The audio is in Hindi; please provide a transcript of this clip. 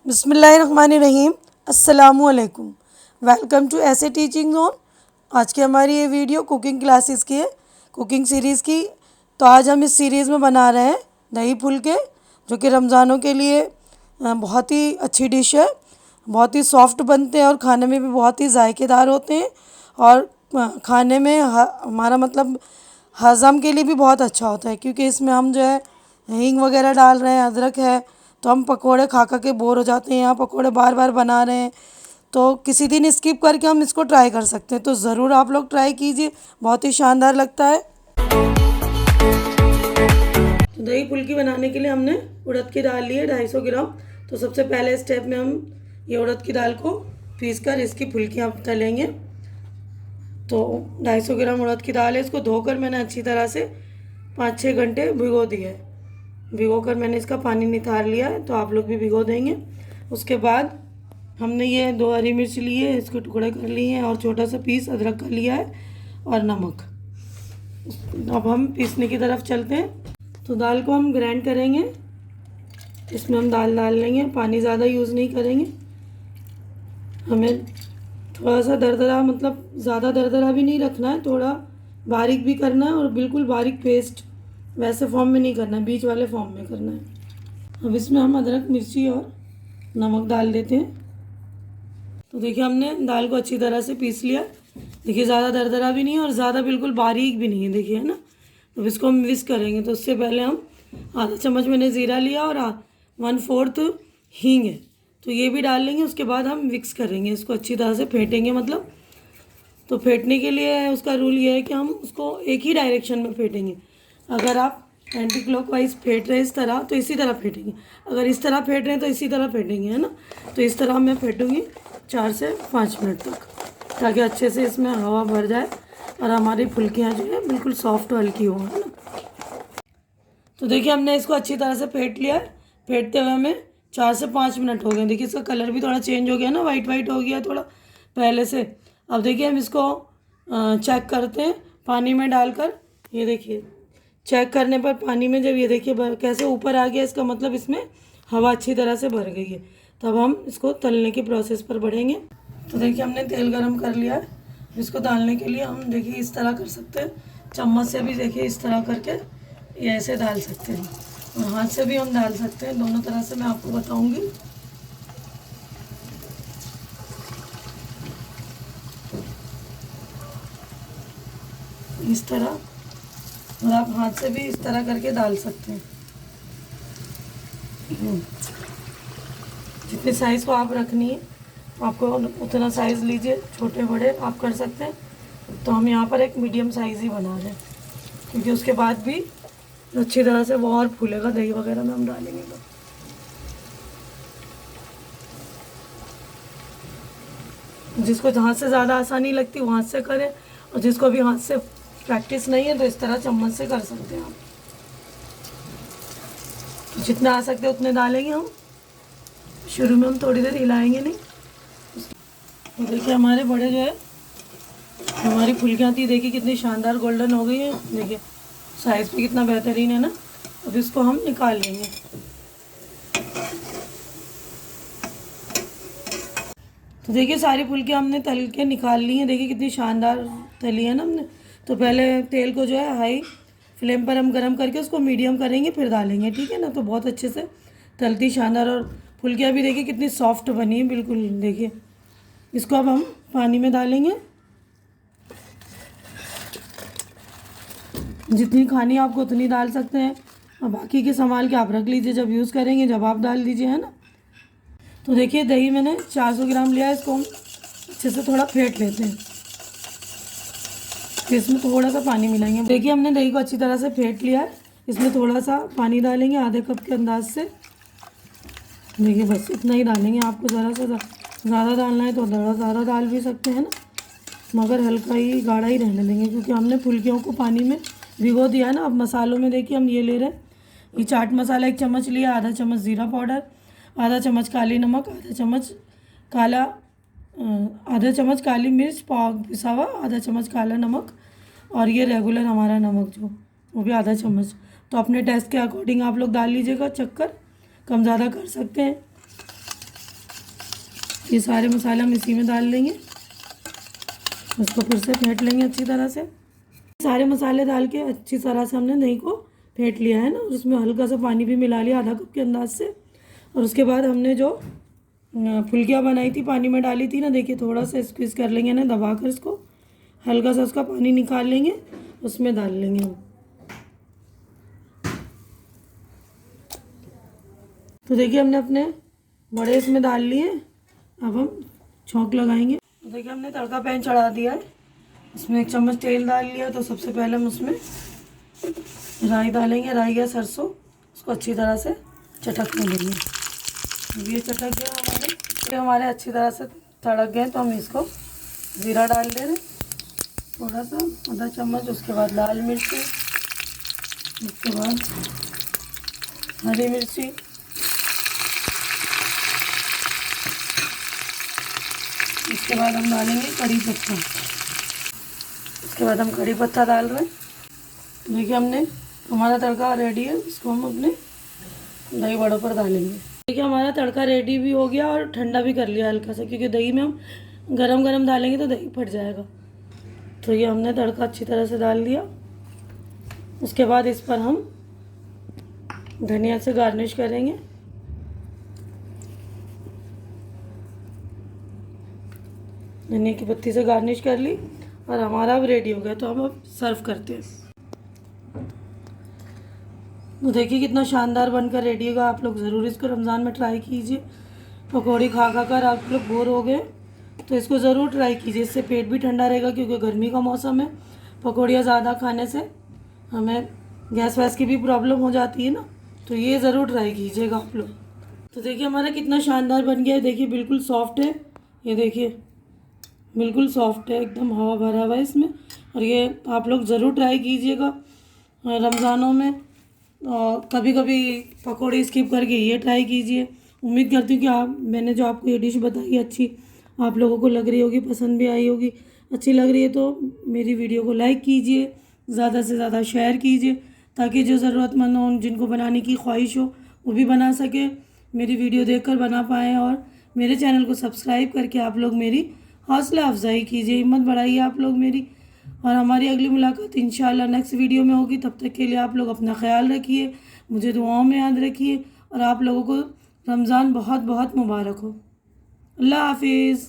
बिस्मिल्लाहिर्रहमानिर्रहीम। अस्सलामुअलैकुम। वेलकम टू ऐसे टीचिंग जोन। आज की हमारी ये वीडियो कुकिंग क्लासेस की है, कुकिंग सीरीज़ की। तो आज हम इस सीरीज़ में बना रहे हैं दही फुलके, जो कि रमज़ानों के लिए बहुत ही अच्छी डिश है। बहुत ही सॉफ्ट बनते हैं और खाने में भी बहुत ही जायकेदार होते हैं। और खाने में हमारा मतलब हज़म के लिए भी बहुत अच्छा होता है, क्योंकि इसमें हम जो है हींग वगैरह डाल रहे हैं, अदरक है। तो हम पकोड़े खा खा के बोर हो जाते हैं, यहाँ पकोड़े बार बार बना रहे हैं। तो किसी दिन स्किप करके हम इसको ट्राई कर सकते हैं। तो ज़रूर आप लोग ट्राई कीजिए, बहुत ही शानदार लगता है। तो दही फुल्की बनाने के लिए हमने उड़द की दाल ली है 250 ग्राम। तो सबसे पहले स्टेप में हम ये उड़द की दाल को पीस कर इसकी फुल्कियाँ तलेंगे। तो 250 ग्राम उड़द की दाल है, इसको धोकर मैंने अच्छी तरह से 5-6 घंटे भिगो दिया है। भिगो कर मैंने इसका पानी नितार लिया है, तो आप लोग भी भिगो देंगे। उसके बाद हमने ये 2 हरी मिर्च ली है, इसके टुकड़े कर लिए हैं, और छोटा सा पीस अदरक का लिया है, और नमक। अब हम पीसने की तरफ चलते हैं। तो दाल को हम ग्राइंड करेंगे। इसमें हम दाल डाल लेंगे, पानी ज़्यादा यूज़ नहीं करेंगे। हमें थोड़ा सा दरदरा, मतलब ज़्यादा दरदरा भी नहीं रखना है, थोड़ा बारीक भी करना है, और बिल्कुल बारीक पेस्ट वैसे फॉर्म में नहीं करना है, बीच वाले फॉर्म में करना है। अब इसमें हम अदरक, मिर्ची और नमक डाल देते हैं। तो देखिए हमने दाल को अच्छी तरह से पीस लिया। देखिए ज़्यादा दरदरा भी नहीं है और ज़्यादा बिल्कुल बारीक भी नहीं है, देखिए, है ना। तो इसको हम मिक्स करेंगे। तो उससे पहले हम आधा चम्मच मैंने ज़ीरा लिया और 1/4 हींग है, तो ये भी डाल लेंगे। उसके बाद हम मिक्स करेंगे, इसको अच्छी तरह से फेंटेंगे। मतलब तो फेंटने के लिए उसका रूल ये है कि हम उसको एक ही डायरेक्शन में फेंटेंगे। अगर आप एंटी क्लॉकवाइज फेंट रहे हैं इस तरह, तो इसी तरह फेंटेंगे। अगर इस तरह फेंट रहे हैं तो इसी तरह फेंटेंगे, है ना। तो इस तरह मैं फेंटूंगी 4 से 5 मिनट तक, ताकि अच्छे से इसमें हवा भर जाए और हमारी फुल्कियाँ जो है बिल्कुल सॉफ्ट और हल्की हो, है ना। तो देखिए हमने इसको अच्छी तरह से फेंट लिया है। फेंटते हुए हमें 4 से 5 मिनट हो गए। देखिए इसका कलर भी थोड़ा चेंज हो गया ना, वाइट वाइट हो गया थोड़ा पहले से। अब देखिए हम इसको चेक करते हैं पानी में डालकर। ये देखिए चेक करने पर पानी में जब ये देखिए कैसे ऊपर आ गया, इसका मतलब इसमें हवा अच्छी तरह से भर गई है। तब हम इसको तलने के प्रोसेस पर बढ़ेंगे। तो देखिए हमने तेल गरम कर लिया है। इसको डालने के लिए हम देखिए इस तरह कर सकते हैं, चम्मच से भी देखिए इस तरह करके ये ऐसे डाल सकते हैं, और हाथ से भी हम डाल सकते हैं। दोनों तरह से मैं आपको बताऊंगी। इस तरह, और आप हाथ से भी इस तरह करके डाल सकते हैं। जितने साइज़ को आप रखनी है आपको उतना साइज़ लीजिए, छोटे बड़े आप कर सकते हैं। तो हम यहाँ पर एक मीडियम साइज़ ही बना रहे हैं, क्योंकि उसके बाद भी अच्छी तरह से वो और फूलेगा, दही वगैरह में हम डालेंगे तो। जिसको हाथ से ज़्यादा आसानी लगती है वो हाथ से करें, और जिसको अभी हाथ से प्रैक्टिस नहीं है तो इस तरह चम्मच से कर सकते हैं आप। तो जितना आ सकते हैं उतने डालेंगे हम। शुरू में हम थोड़ी देर हिलाएंगे नहीं। तो देखिए हमारे बड़े जो है, हमारी फुल्कियाँ थी, देखिए कितनी शानदार गोल्डन हो गई है। देखिए साइज़ भी कितना बेहतरीन है ना। अब इसको हम निकाल लेंगे। तो देखिए सारी फुल्कियाँ हमने तल के निकाल ली हैं। देखिए कितनी शानदार तली है ना हमने। तो पहले तेल को जो है हाई फ्लेम पर हम गरम करके उसको मीडियम करेंगे, फिर डालेंगे, ठीक है ना। तो बहुत अच्छे से तलती शानदार, और फुल्कियाँ भी देखिए कितनी सॉफ्ट बनी है बिल्कुल। देखिए इसको अब हम पानी में डालेंगे। जितनी खानी है आपको उतनी डाल सकते हैं, और बाकी के संभाल के आप रख लीजिए, जब यूज़ करेंगे जब आप डाल दीजिए, है ना। तो देखिए दही मैंने 400 ग्राम लिया है, इसको हम अच्छे से थोड़ा फेंट लेते हैं। फिर इसमें थोड़ा सा पानी मिलाएंगे। देखिए हमने दही को अच्छी तरह से फेंट लिया है। इसमें थोड़ा सा पानी डालेंगे, आधे कप के अंदाज से। देखिए बस इतना ही डालेंगे। आपको ज़रा सा ज़्यादा डालना है तो ज़्यादा डाल भी सकते हैं ना, मगर हल्का ही गाढ़ा ही रहने देंगे, क्योंकि हमने फुल्कियों को पानी में भिगो दिया है ना। अब मसालों में देखिए हम ये ले रहे हैं, ये चाट मसाला 1 चम्मच लिया, आधा चम्मच ज़ीरा पाउडर, आधा चम्मच काली नमक, आधा चम्मच काली मिर्च पिसा हुआ, आधा चम्मच काला नमक, और ये रेगुलर हमारा नमक जो वो भी आधा चम्मच। तो अपने टेस्ट के अकॉर्डिंग आप लोग डाल लीजिएगा, चक्कर कम ज़्यादा कर सकते हैं। ये सारे मसाले हम इसी में डाल लेंगे, उसको फिर से फेंट लेंगे अच्छी तरह से। सारे मसाले डाल के अच्छी तरह से हमने दही को फेंट लिया है ना, और उसमें हल्का सा पानी भी मिला लिया आधा कप के अंदाज से। और उसके बाद हमने जो फुल्कियाँ बनाई थी पानी में डाली थी ना, देखिए थोड़ा सा स्क्वीज़ कर लेंगे ना दबा कर, इसको हल्का सा उसका पानी निकाल लेंगे, उसमें डाल लेंगे हम। तो देखिए हमने अपने बड़े इसमें डाल लिए। अब हम छौंक लगाएंगे। तो देखिए हमने तड़का पैन चढ़ा दिया है, उसमें 1 चम्मच तेल डाल लिया। तो सबसे पहले हम उसमें राई डालेंगे, राई या सरसों, उसको अच्छी तरह से चटकने देंगे। ये चटक गया हमारे अच्छी तरह से तड़क गए। तो हम इसको ज़ीरा डाल दे रहे थोड़ा सा, आधा चम्मच। उसके बाद लाल मिर्ची, उसके बाद हरी मिर्ची, इसके बाद हम डालेंगे कड़ी पत्ता। इसके बाद हम कड़ी पत्ता डाल रहे हैं। देखिए हमने हमारा तड़का रेडी है, इसको हम अपने दही बड़ों पर डालेंगे। देखिए हमारा तड़का रेडी भी हो गया और ठंडा भी कर लिया हल्का सा, क्योंकि दही में हम गरम गरम डालेंगे तो दही फट जाएगा। तो ये हमने तड़का अच्छी तरह से डाल दिया। उसके बाद इस पर हम धनिया से गार्निश करेंगे। धनिया की पत्ती से गार्निश कर ली और हमारा अब रेडी हो गया। तो हम अब सर्व करते हैं। तो देखिए कितना शानदार बनकर रेडी होगा। आप लोग ज़रूर इसको रमज़ान में ट्राई कीजिए। पकौड़ी खा खा कर आप लोग बोर हो गए तो इसको ज़रूर ट्राई कीजिए। इससे पेट भी ठंडा रहेगा, क्योंकि गर्मी का मौसम है। पकौड़ियाँ ज़्यादा खाने से हमें गैस वैस की भी प्रॉब्लम हो जाती है ना, तो ये ज़रूर ट्राई कीजिएगा आप लोग। तो देखिए हमारा कितना शानदार बन गया है। देखिए बिल्कुल सॉफ्ट है, ये देखिए बिल्कुल सॉफ्ट है, एकदम हवा भरा हुआ है इसमें। और ये आप लोग ज़रूर ट्राई कीजिएगा रमज़ानों में। कभी कभी पकौड़ी स्किप करके ये ट्राई कीजिए। उम्मीद करती हूँ कि मैंने जो आपको ये डिश बताई अच्छी आप लोगों को लग रही होगी, पसंद भी आई होगी। अच्छी लग रही है तो मेरी वीडियो को लाइक कीजिए, ज़्यादा से ज़्यादा शेयर कीजिए, ताकि जो ज़रूरतमंद हो, जिनको बनाने की ख्वाहिश हो, वो भी बना सके, मेरी वीडियो देखकर बना पाएँ। और मेरे चैनल को सब्सक्राइब करके आप लोग मेरी हौसला अफजाई कीजिए, हिम्मत बढ़ाइए आप लोग मेरी। और हमारी अगली मुलाकात इंशाल्लाह नेक्स्ट वीडियो में होगी। तब तक के लिए आप लोग अपना ख्याल रखिए, मुझे दुआओं में याद रखिए, और आप लोगों को रमज़ान बहुत बहुत मुबारक हो। अल्लाह हाफिज़।